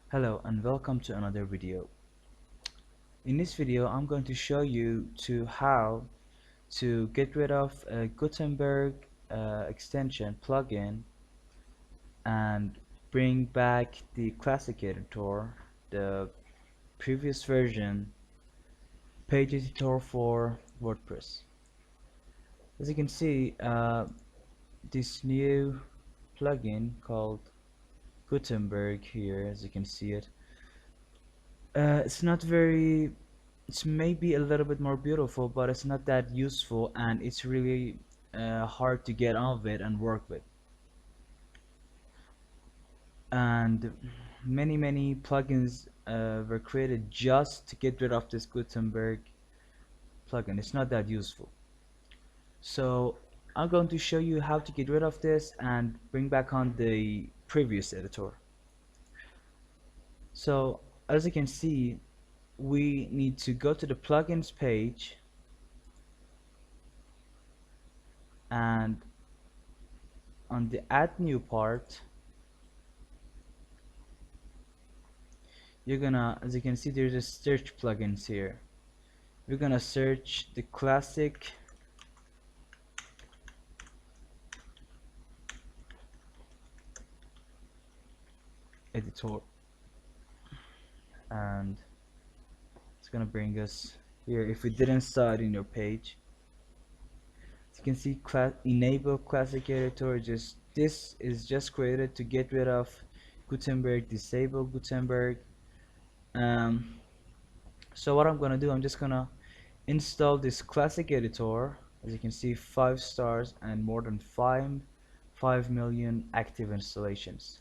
Hello and welcome to another video. In this video I'm going to show you how to get rid of a Gutenberg extension plugin and bring back the classic editor, the previous version page editor for WordPress. As you can see, this new plugin called Gutenberg here, as you can see it, it's not very, it's maybe a little bit more beautiful, but it's not that useful, and it's really hard to get on with and work with. And many plugins were created just to get rid of this Gutenberg plugin. It's not that useful. So I'm going to show you how to get rid of this and bring back on the previous editor. So as you can see, we need to go to the plugins page, and on the add new part you're gonna, as you can see, there's a search plugins here. We're gonna search the classic editor, and it's gonna bring us here. If we didn't saw it in your page, as you can see, enable classic editor. This is just created to get rid of Gutenberg, disable Gutenberg. So what I'm gonna do, I'm just gonna install this classic editor. As you can see, 5 stars and more than 5 million active installations.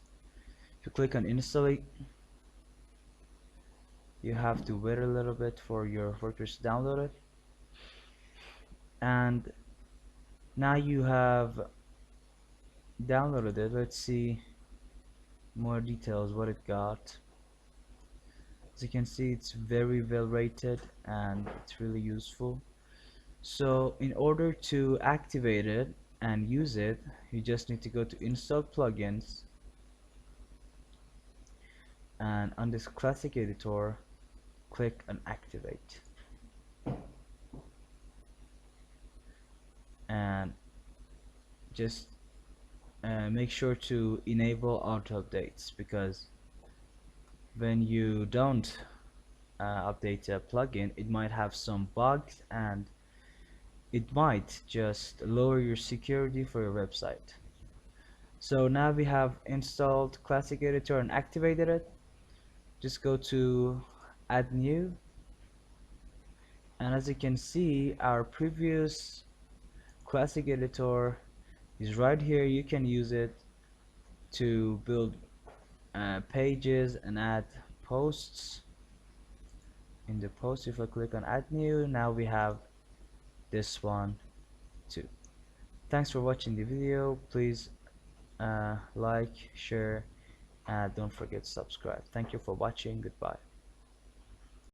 If you click on install it, you have to wait a little bit for your WordPress to download it, and now you have downloaded it. Let's see more details what it got. As you can see, it's very well rated and it's really useful. So in order to activate it and use it, you just need to go to install plugins, and on this classic editor click on activate, and just make sure to enable auto updates, because when you don't update a plugin, it might have some bugs and it might just lower your security for your website. So now we have installed classic editor and activated it. Just go to add new, and as you can see, our previous classic editor is right here. You can use it to build pages and add posts. In the post, if I click on add new, now we have this one too. Thanks for watching the video. Please like, share, and don't forget to subscribe. Thank you for watching. Goodbye.